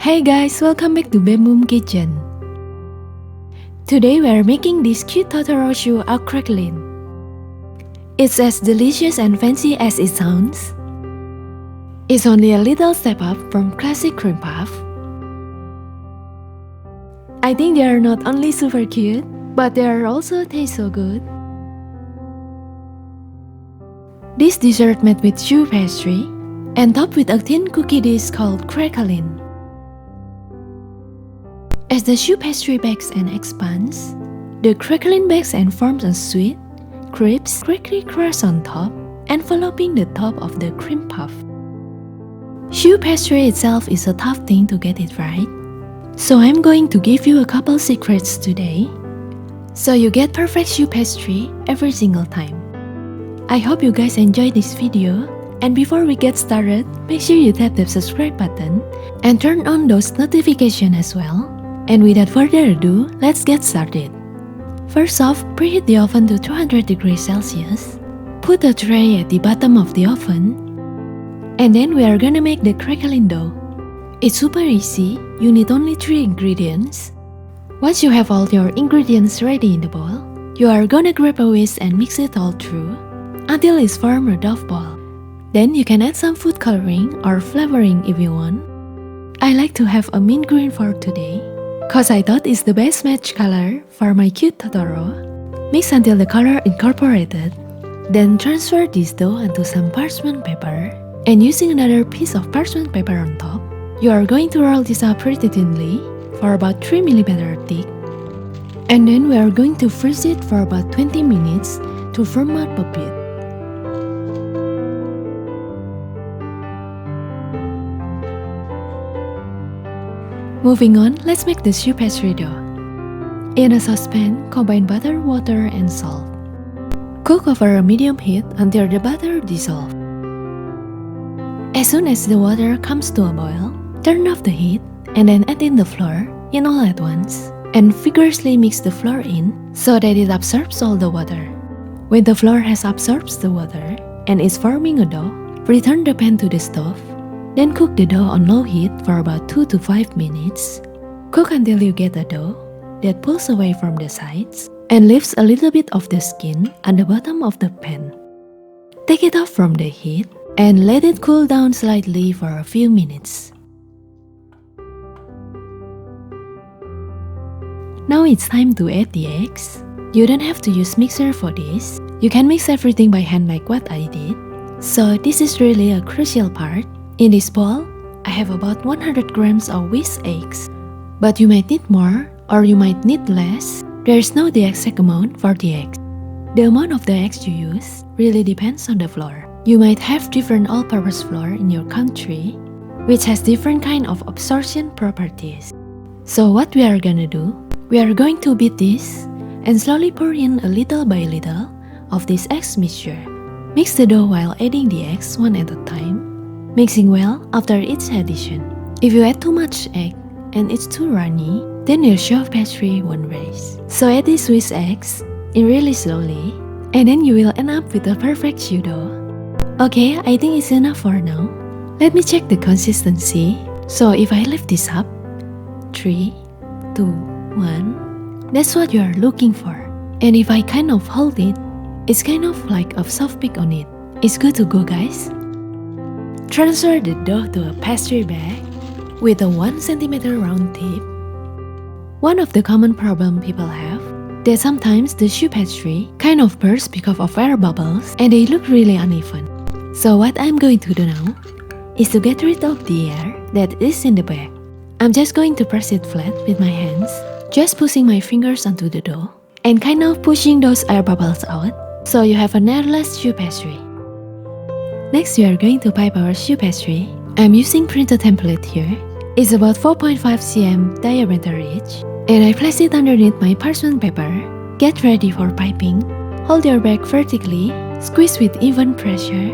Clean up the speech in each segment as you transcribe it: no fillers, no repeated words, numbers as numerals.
Hey guys, welcome back to bembumkitchen. Today we are making this cute Totoro Choux craquelin. It's as delicious and fancy as it sounds. It's only a little step up from classic cream puff. I think they are not only super cute, but they are also taste so good. This dessert made with Choux Pastry and topped with a thin cookie dish called Craquelin. As the Choux Pastry bakes and expands, the Craquelin bakes and forms a sweet, crisp, crackly crust on top, enveloping the top of the cream puff. Choux Pastry itself is a tough thing to get it right, so I'm going to give you a couple secrets today, so you get perfect Choux Pastry every single time. I hope you guys enjoyed this video, and before we get started, make sure you tap the subscribe button and turn on those notifications as well. And without further ado, let's get started. First off, preheat the oven to 200 degrees Celsius. Put a tray at the bottom of the oven. And then we are gonna make the Craquelin dough. It's super easy, you need only 3 ingredients. Once you have all your ingredients ready in the bowl, you are gonna grab a whisk and mix it all through until it's form a dough ball. Then you can add some food coloring or flavoring if you want. I like to have a mint green for today, cause I thought it's the best match color for my cute Totoro. Mix until the color incorporated. Then transfer this dough onto some parchment paper, and using another piece of parchment paper on top, you are going to roll this up pretty thinly for about 3 mm thick. And then we are going to freeze it for about 20 minutes to firm up a bit. Moving on, let's make the Choux Pastry dough. In a saucepan, combine butter, water, and salt. Cook over a medium heat until the butter dissolves. As soon as the water comes to a boil, turn off the heat and then add in the flour in all at once and vigorously mix the flour in so that it absorbs all the water. When the flour has absorbed the water and is forming a dough, return the pan to the stove. Then cook the dough on low heat for about 2 to 5 minutes. Cook until you get a dough that pulls away from the sides and leaves a little bit of the skin at the bottom of the pan. Take it off from the heat and let it cool down slightly for a few minutes. Now it's time to add the eggs. You don't have to use mixer for this. You can mix everything by hand like what I did. So this is really a crucial part. In this bowl, I have about 100 grams of whisked eggs, but you might need more or you might need less. There is no the exact amount for the eggs. The amount of the eggs you use really depends on the flour. You might have different all-purpose flour in your country, which has different kind of absorption properties. So what we are gonna do, we are going to beat this and slowly pour in a little by little of this egg mixture. Mix the dough while adding the eggs one at a time, mixing well after each addition. If you add too much egg and it's too runny, then your Choux Pastry won't rise. So add these whisked eggs in really slowly, and then you will end up with a perfect choux dough. Okay, I think it's enough for now. Let me check the consistency. So if I lift this up, 3, 2, 1, that's what you are looking for. And if I kind of hold it, it's kind of like a soft peak on it. It's good to go, guys. Transfer the dough to a pastry bag with a 1 cm round tip. One of the common problems people have, that sometimes the Choux Pastry kind of bursts because of air bubbles and they look really uneven. So what I'm going to do now is to get rid of the air that is in the bag. I'm just going to press it flat with my hands, just pushing my fingers onto the dough and kind of pushing those air bubbles out so you have an airless Choux Pastry. Next, we are going to pipe our Choux Pastry. I'm using printed template here. It's about 4.5 cm diameter each, and I place it underneath my parchment paper. Get ready for piping. Hold your bag vertically, squeeze with even pressure.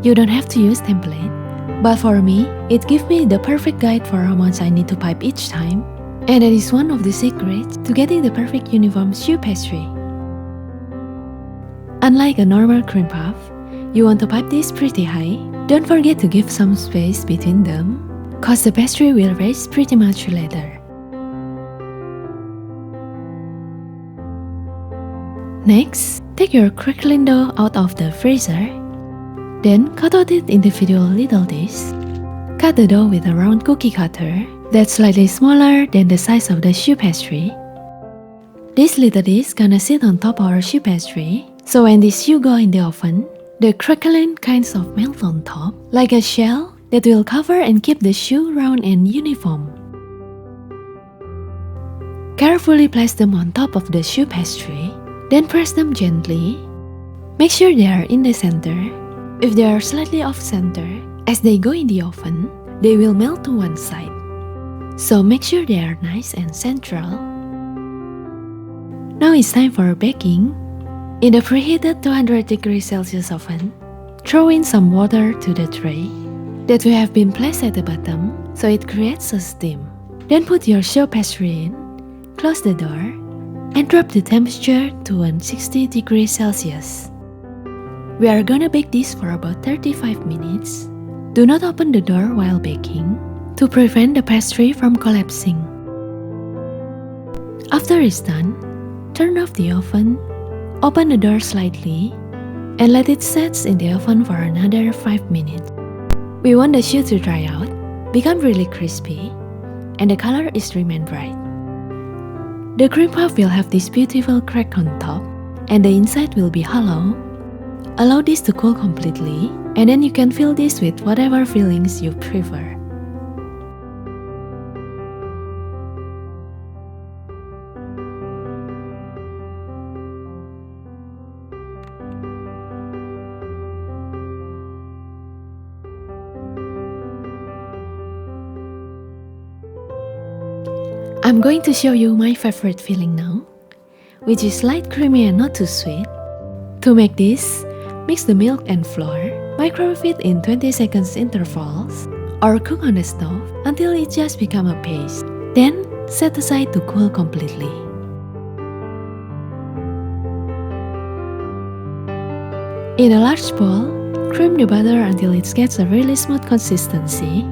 You don't have to use template, but for me, it gives me the perfect guide for how much I need to pipe each time, and that is one of the secrets to getting the perfect uniform Choux Pastry. Unlike a normal cream puff, you want to pipe this pretty high. Don't forget to give some space between them, cause the pastry will rise pretty much later. Next, take your craquelin dough out of the freezer. Then cut out it individual little discs. Cut the dough with a round cookie cutter that's slightly smaller than the size of the choux pastry. This little disc gonna sit on top of our choux pastry, so when this choux go in the oven, the craquelin kinds of melt on top, like a shell that will cover and keep the choux round and uniform. Carefully place them on top of the choux pastry, then press them gently. Make sure they are in the center. If they are slightly off center, as they go in the oven, they will melt to one side. So make sure they are nice and central. Now it's time for baking. In the preheated 200 degrees Celsius oven, throw in some water to the tray that we have been placed at the bottom so it creates a steam. Then put your choux pastry in, close the door, and drop the temperature to 160 degrees Celsius. We are gonna bake this for about 35 minutes. Do not open the door while baking to prevent the pastry from collapsing. After it's done, turn off the oven, open the door slightly, and let it set in the oven for another 5 minutes. We want the choux to dry out, become really crispy, and the color is remain bright. The cream puff will have this beautiful crack on top, and the inside will be hollow. Allow this to cool completely, and then you can fill this with whatever fillings you prefer. I'm going to show you my favorite filling now, which is light creamy and not too sweet. To make this, mix the milk and flour, microwave it in 20 seconds intervals, or cook on the stove until it just becomes a paste. Then, set aside to cool completely. In a large bowl, cream the butter until it gets a really smooth consistency.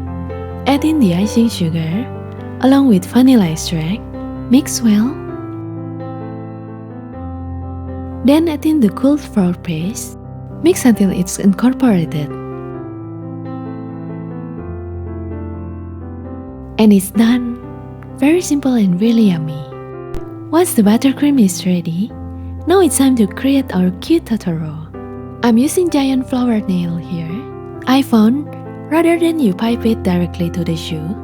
Add in the icing sugar, along with vanilla extract, mix well. Then add in the cooled flour paste, mix until it's incorporated. And it's done! Very simple and really yummy. Once the buttercream is ready, now it's time to create our cute Totoro. I'm using giant flour nail here. I found, rather than you pipe it directly to the choux,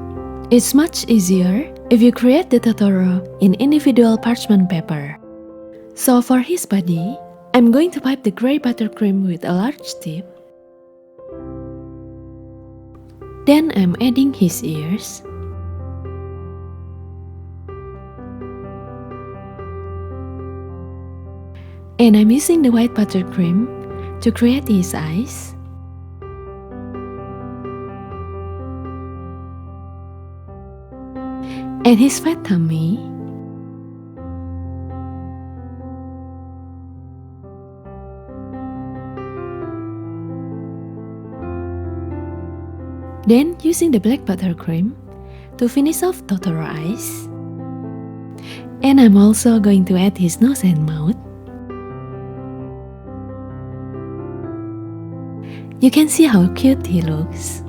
it's much easier if you create the Totoro in individual parchment paper. So for his body, I'm going to pipe the gray buttercream with a large tip. Then I'm adding his ears. And I'm using the white buttercream to create his eyes. And his fat tummy. Then using the black buttercream to finish off Totoro eyes. And I'm also going to add his nose and mouth. You can see how cute he looks.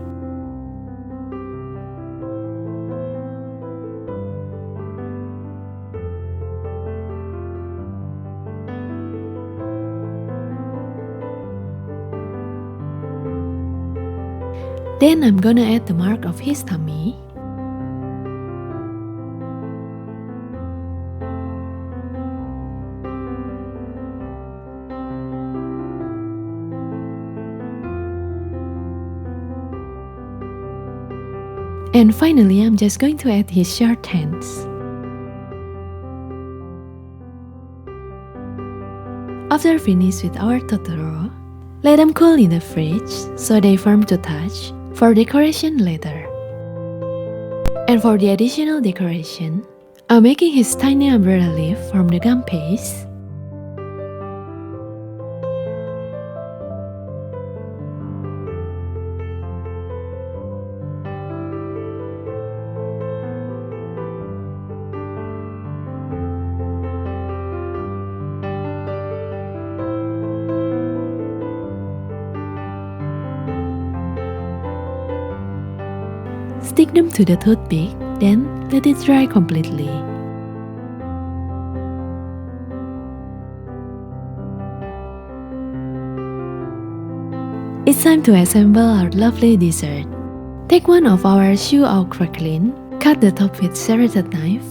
Then I'm gonna add the mark of his tummy. And finally, I'm just going to add his short hands. After finished with our Totoro, let them cool in the fridge so they firm to touch for decoration later. And for the additional decoration, I'm making his tiny umbrella leaf from the gum paste. Stick them to the toothpick, then let it dry completely. It's time to assemble our lovely dessert. Take one of our chouxaucraquelin, cut the top with serrated knife.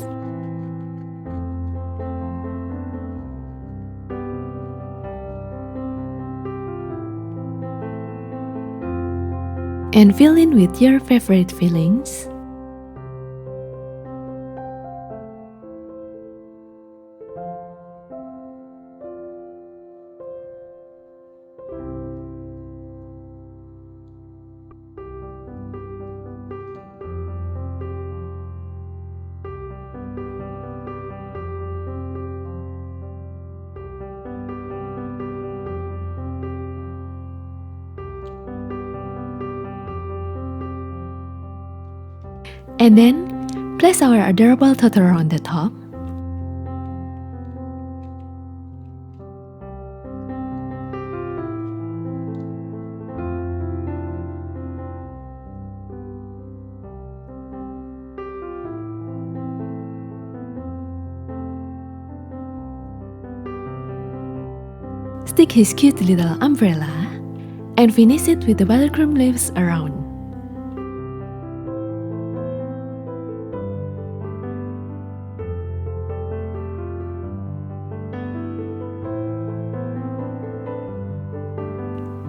And fill in with your favorite fillings. And then, place our adorable Totoro on the top. Stick his cute little umbrella and finish it with the buttercream leaves around.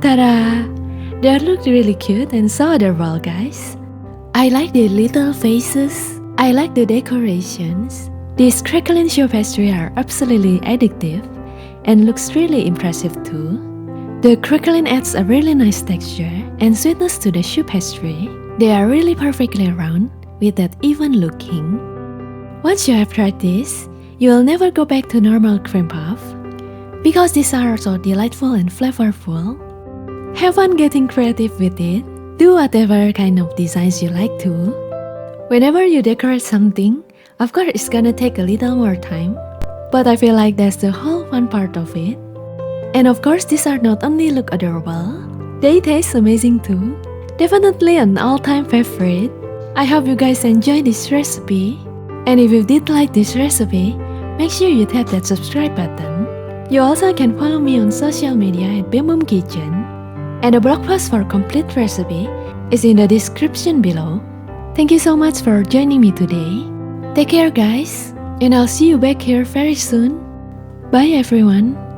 Ta-da! They look really cute and so adorable, guys. I like the little faces. I like the decorations. These crackling Choux pastry are absolutely addictive and looks really impressive too. The crackling adds a really nice texture and sweetness to the Choux pastry. They are really perfectly round with that even looking. Once you have tried this, you will never go back to normal cream puff because these are so delightful and flavorful. Have fun getting creative with it. Do whatever kind of designs you like to. Whenever you decorate something, of course it's gonna take a little more time, but I feel like that's the whole fun part of it. And of course these are not only look adorable, they taste amazing too. Definitely an all-time favorite. I hope you guys enjoy this recipe. And if you did like this recipe, make sure you tap that subscribe button. You also can follow me on social media at bembumkitchen. And the blog post for complete recipe is in the description below. Thank you so much for joining me today. Take care guys, and I'll see you back here very soon. Bye everyone.